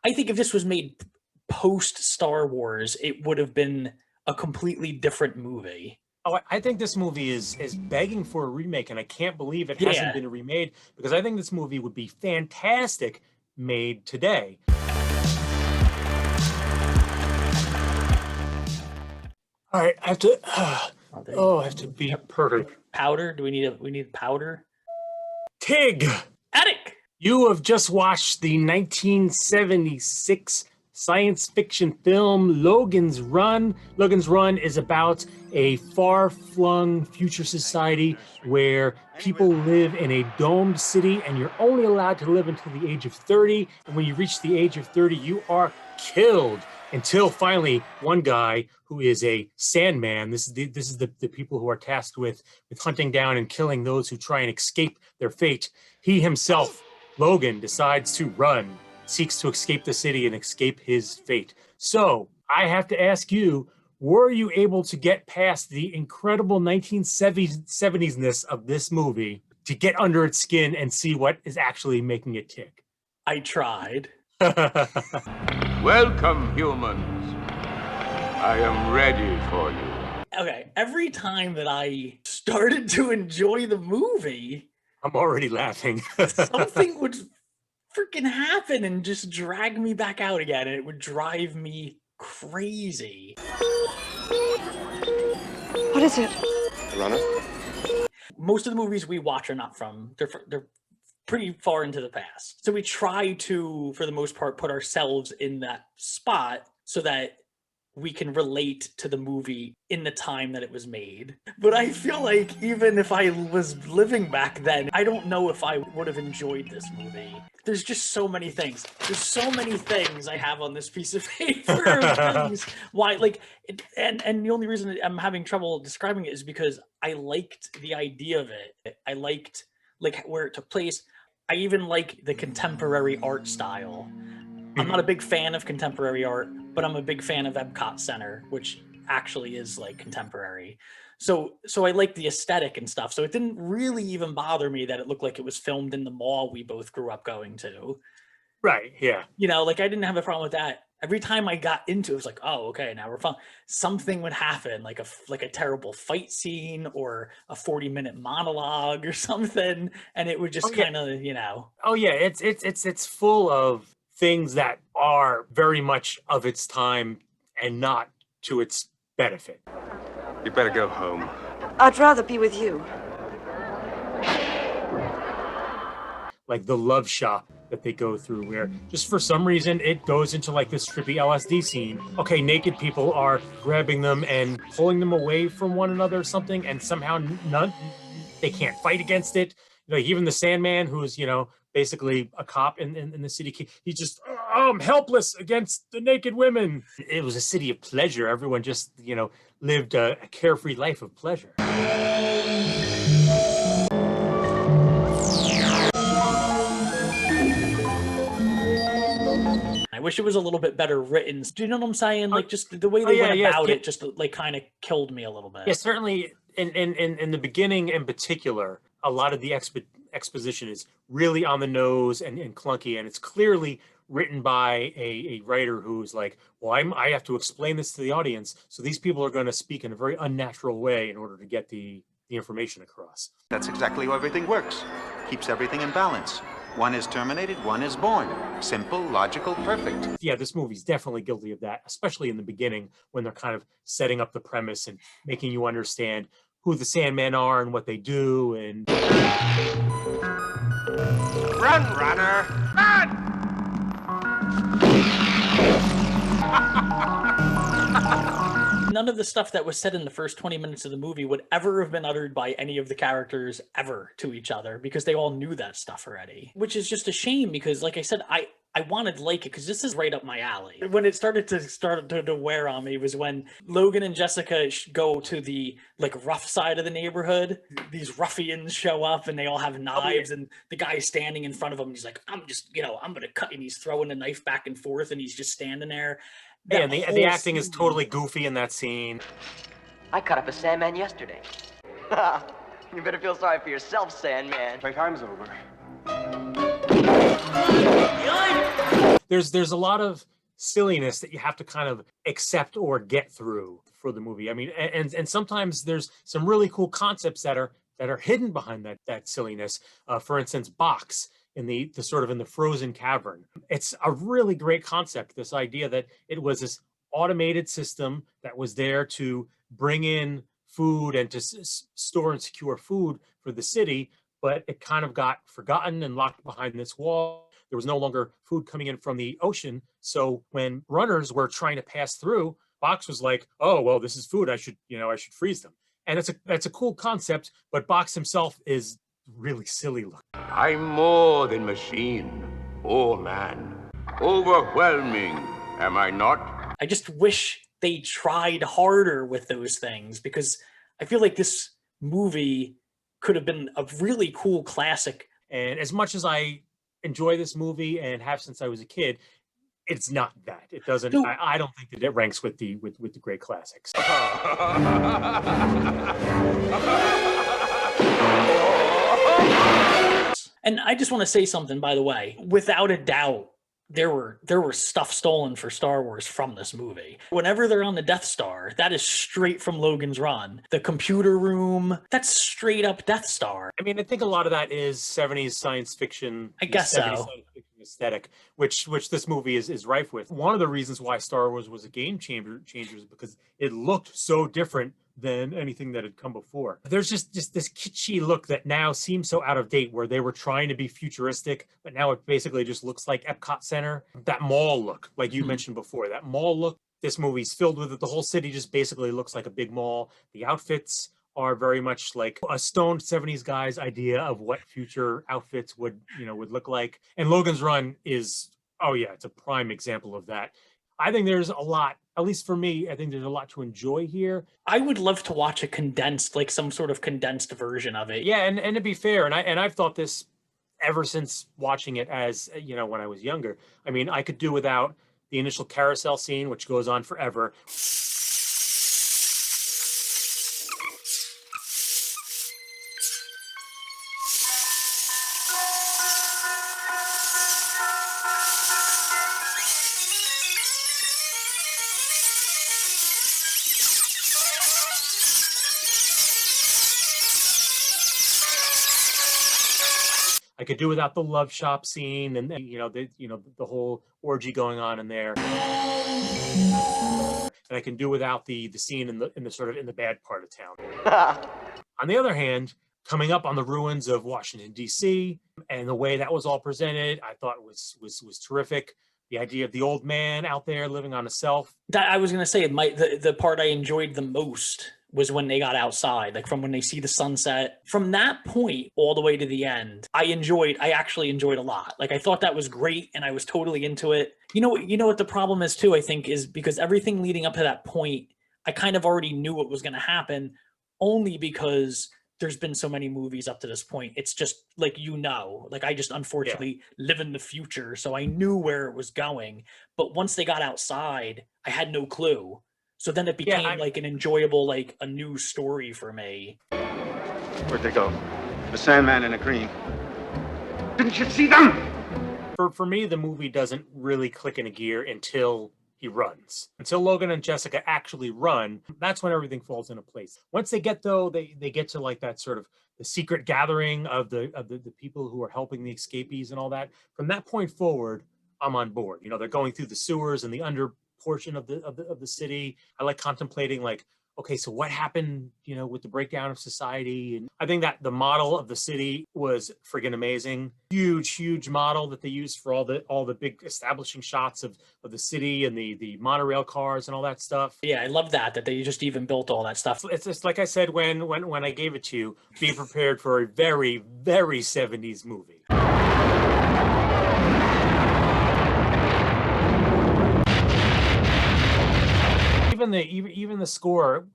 I think if this was made post Star Wars, it would have been a completely different movie. Oh, I think this movie is begging for a remake, and I can't believe it hasn't Yeah. been remade, because I think this movie would be fantastic made today. All right, I have to. I have to be perfect. Powder? Do we need powder? Tig, Attic. you have just watched the 1976 science fiction film Logan's Run. Logan's Run is about a far-flung future society where people live in a domed city, and you're only allowed to live until the age of 30. And when you reach the age of 30, you are killed. Until finally, one guy who is a Sandman, this is the people who are tasked with hunting down and killing those who try and escape their fate. He himself, Logan, decides to run, seeks to escape the city and escape his fate. So I have to ask you, were you able to get past the incredible 1970s-ness of this movie to get under its skin and see what is actually making it tick? I tried. Welcome, humans. I am ready for you. Okay, every time that I started to enjoy the movie, I'm already laughing. something would freaking happen and just drag me back out again, and it would drive me crazy. What is it? Runner? Most of the movies we watch are not from, they're pretty far into the past. So we try to, for the most part, put ourselves in that spot so that we can relate to the movie in the time that it was made. But I feel like even if I was living back then, I don't know if I would have enjoyed this movie. There's just so many things. There's so many things I have on this piece of paper. Things. Why, like, and the only reason that I'm having trouble describing it is because I liked the idea of it. I liked like where it took place. I even like the contemporary art style. I'm not a big fan of contemporary art, but I'm a big fan of Epcot Center, which actually is like contemporary. So I like the aesthetic and stuff. So it didn't really even bother me that it looked like it was filmed in the mall we both grew up going to. Right, yeah. You know, like I didn't have a problem with that. Every time I got into it, it was like, oh, okay, now we're fun. Something would happen, like a terrible fight scene or a 40-minute monologue or something, and it would just kind of, you know. Oh yeah, it's full of things that are very much of its time and not to its benefit. You better go home. I'd rather be with you. Like the love shop that they go through, where just for some reason it goes into like this trippy LSD scene. Okay, naked people are grabbing them and pulling them away from one another or something, and somehow they can't fight against it. Like even the Sandman, who's, you know, basically a cop in the city, he's just helpless against the naked women. It was a city of pleasure. Everyone just, you know, lived a carefree life of pleasure. I wish it was a little bit better written. Do you know what I'm saying? Like just the way they went about it just like kind of killed me a little bit. Yeah, certainly in the beginning in particular, a lot of the exposition is really on the nose and clunky, and it's clearly written by a writer who's like, well, I have to explain this to the audience, so these people are going to speak in a very unnatural way in order to get the information across. That's exactly how everything works. Keeps everything in balance. One is terminated, one is born. Simple, logical, perfect. Yeah, this movie's definitely guilty of that, especially in the beginning when they're kind of setting up the premise and making you understand who the Sandmen are and what they do. And Run, runner! Run! None of the stuff that was said in the first 20 minutes of the movie would ever have been uttered by any of the characters ever to each other, because they all knew that stuff already, which is just a shame because, like I said, I wanted to like it because this is right up my alley. When it started to wear on me was when Logan and Jessica go to the like rough side of the neighborhood. These ruffians show up and they all have knives, and the guy's standing in front of them. And he's like, I'm gonna cut, and he's throwing the knife back and forth, and he's just standing there. yeah, and the acting is totally goofy in that scene. I cut up a Sandman yesterday. You better feel sorry for yourself, Sandman. My time's over. there's a lot of silliness that you have to kind of accept or get through for the movie. I mean, and sometimes there's some really cool concepts that are hidden behind that silliness. For instance, Box in the sort of in the Frozen Cavern. It's a really great concept. This idea that it was this automated system that was there to bring in food and to store and secure food for the city, but it kind of got forgotten and locked behind this wall. There was no longer food coming in from the ocean. So when runners were trying to pass through, Box was like, "Oh, well, this is food. I should freeze them." And that's a cool concept, but Box himself is really silly looking. I'm more than machine or man. Overwhelming, am I not? I just wish they tried harder with those things, because I feel like this movie could have been a really cool classic. And as much as I enjoy this movie and have since I was a kid, it's not that. It doesn't. No. I don't think that it ranks with the great classics. And I just want to say something, by the way. Without a doubt, there were stuff stolen for Star Wars from this movie. Whenever they're on the Death Star, that is straight from Logan's Run. The computer room, that's straight up Death Star. I mean, I think a lot of that is 70s science fiction. I guess 70s so. Science fiction aesthetic, which this movie is rife with. One of the reasons why Star Wars was a game changer is because it looked so different than anything that had come before. There's just this kitschy look that now seems so out of date, where they were trying to be futuristic, but now it basically just looks like Epcot Center. That mall look, like you mentioned before, that mall look, this movie's filled with it. The whole city just basically looks like a big mall. The outfits are very much like a stoned 70s guy's idea of what future outfits would look like. And Logan's Run is, oh yeah, it's a prime example of that. I think there's a lot, at least for me, I think there's a lot to enjoy here. I would love to watch a condensed, like some sort of condensed version of it. Yeah, and to be fair, and I've thought this ever since watching it as, when I was younger. I mean, I could do without the initial carousel scene, which goes on forever. I could do without the love shop scene and the whole orgy going on in there. And I can do without the scene in the sort of in the bad part of town. On the other hand, coming up on the ruins of Washington, D.C., and the way that was all presented, I thought was terrific. The idea of the old man out there living on a self. That I was gonna say, the part I enjoyed the most was when they got outside, like from when they see the sunset. From that point all the way to the end, I actually enjoyed a lot. Like, I thought that was great, and I was totally into it. You know what the problem is too, I think, is because everything leading up to that point, I kind of already knew what was going to happen, only because there's been so many movies up to this point. It's just like, I just unfortunately live in the future, so I knew where it was going. But once they got outside, I had no clue. So then it became like an enjoyable, like a new story for me. Where'd they go? The Sandman and the Green. Didn't you see them? For me, the movie doesn't really click into gear until he runs. Until Logan and Jessica actually run, that's when everything falls into place. Once they get they get to like that sort of the secret gathering of the people who are helping the escapees and all that. From that point forward, I'm on board. They're going through the sewers and the under portion of the city. I like contemplating, like, okay, so what happened, with the breakdown of society? And I think that the model of the city was friggin' amazing. Huge model that they used for all the big establishing shots of the city and the monorail cars and all that stuff. Yeah, I love that they just even built all that stuff. It's just like I said when I gave it to you, be prepared for a very, very 70s movie. Even the score,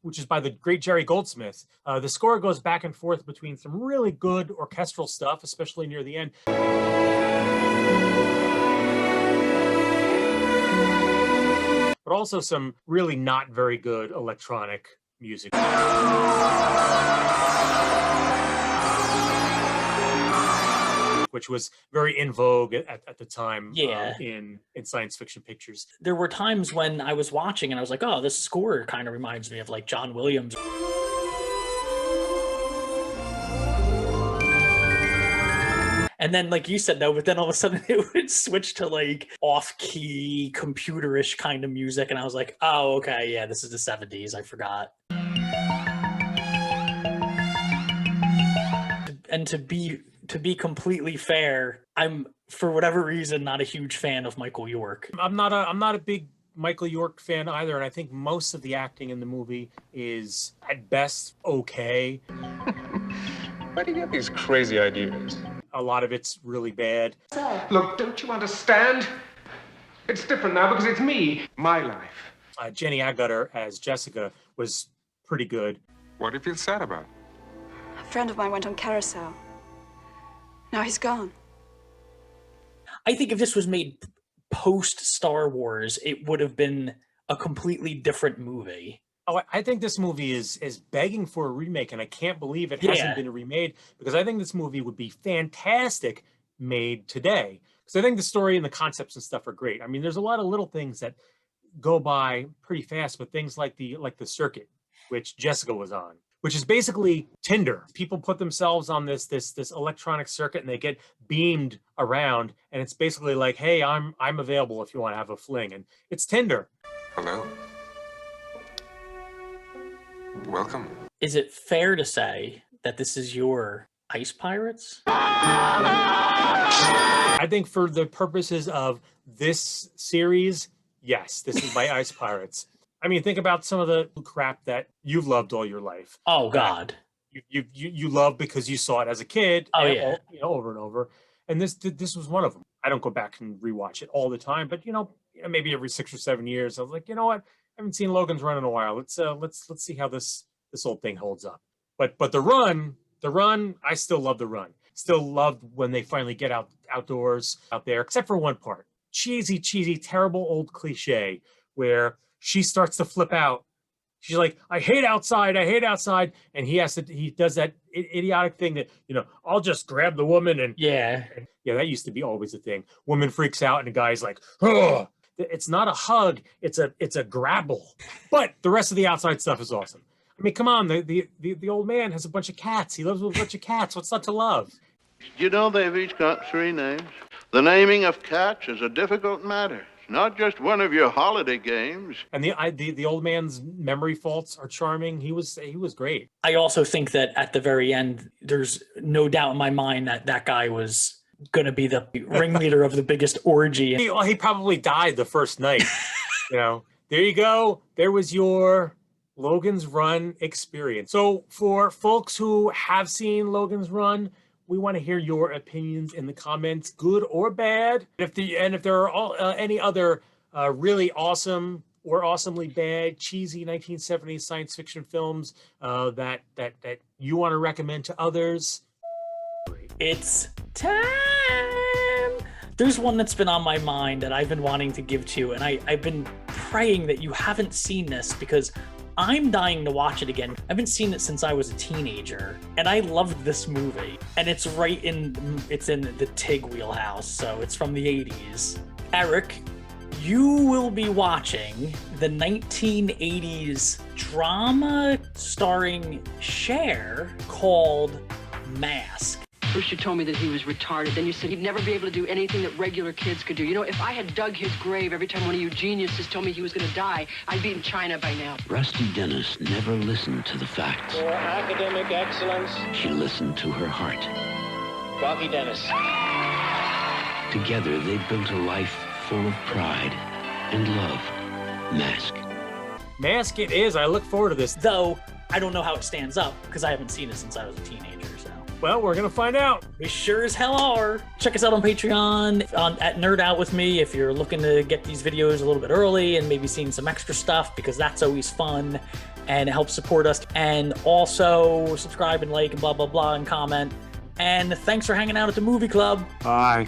which is by the great Jerry Goldsmith, the score goes back and forth between some really good orchestral stuff, especially near the end, but also some really not very good electronic music. which was very in vogue at the time. Yeah. In science fiction pictures. There were times when I was watching and I was like, oh, this score kind of reminds me of like John Williams. And then, like you said, though, but then all of a sudden it would switch to like off-key, computerish kind of music, and I was like, "Oh, okay, yeah, this is the '70s. I forgot." And to be completely fair, I'm for whatever reason not a huge fan of Michael York. I'm not a big Michael York fan either, and I think most of the acting in the movie is at best okay. Why do you get these crazy ideas? A lot of it's really bad. Look, don't you understand? It's different now because it's me, my life. Jenny Agutter as Jessica was pretty good. What do you feel sad about? A friend of mine went on carousel. Now he's gone. I think if this was made post Star Wars, it would have been a completely different movie. Oh, I think this movie is begging for a remake, and I can't believe it hasn't been remade, because I think this movie would be fantastic made today. Because I think the story and the concepts and stuff are great. I mean, there's a lot of little things that go by pretty fast, but things like the circuit, which Jessica was on, which is basically Tinder. People put themselves on this electronic circuit and they get beamed around, and it's basically like, hey, I'm available if you want to have a fling, and it's Tinder. Hello. Welcome. Is it fair to say that this is your Ice Pirates? I think for the purposes of this series, yes, this is my Ice Pirates. I mean, think about some of the crap that you've loved all your life. Oh God. You love because you saw it as a kid. Oh yeah. Over and over. And this was one of them. I don't go back and rewatch it all the time, but maybe every 6 or 7 years, I was like, you know what? I haven't seen Logan's Run in a while. Let's see how this old thing holds up. But the run, I still love the run. Still loved when they finally get outdoors out there, except for one part. Cheesy, terrible old cliche where she starts to flip out. She's like, I hate outside. And he does that idiotic thing that, I'll just grab the woman and yeah, that used to be always a thing. Woman freaks out and the guy's like, oh. It's not a hug, it's a grabble. But the rest of the outside stuff is awesome. I mean, come on, the old man has a bunch of cats. He lives with a bunch of cats. What's not to love? You know they've each got 3 names? The naming of cats is a difficult matter. It's not just one of your holiday games. And the old man's memory faults are charming. He was great. I also think that at the very end, there's no doubt in my mind that guy was going to be the ringleader of the biggest orgy. He probably died the first night. There you go. There was your Logan's Run experience. So for folks who have seen Logan's Run, we want to hear your opinions in the comments, good or bad. If there are any other really awesome or awesomely bad, cheesy 1970s science fiction films that you want to recommend to others, it's time. There's one that's been on my mind that I've been wanting to give to you, and I've been praying that you haven't seen this because I'm dying to watch it again. I haven't seen it since I was a teenager, and I loved this movie. And it's in the Tig wheelhouse, so it's from the 80s. Eric, you will be watching the 1980s drama starring Cher called Mask. First you told me that he was retarded, then you said he'd never be able to do anything that regular kids could do. If I had dug his grave every time one of you geniuses told me he was going to die, I'd be in China by now. Rusty Dennis never listened to the facts. For academic excellence. She listened to her heart. Rocky Dennis. Together, they built a life full of pride and love. Mask. Mask it is. I look forward to this. Though, I don't know how it stands up because I haven't seen it since I was a teenager, so. Well, we're going to find out. We sure as hell are. Check us out on Patreon, at Nerd Out With Me, if you're looking to get these videos a little bit early and maybe seeing some extra stuff, because that's always fun and it helps support us. And also subscribe and like and blah, blah, blah, and comment. And thanks for hanging out at the movie club. Bye.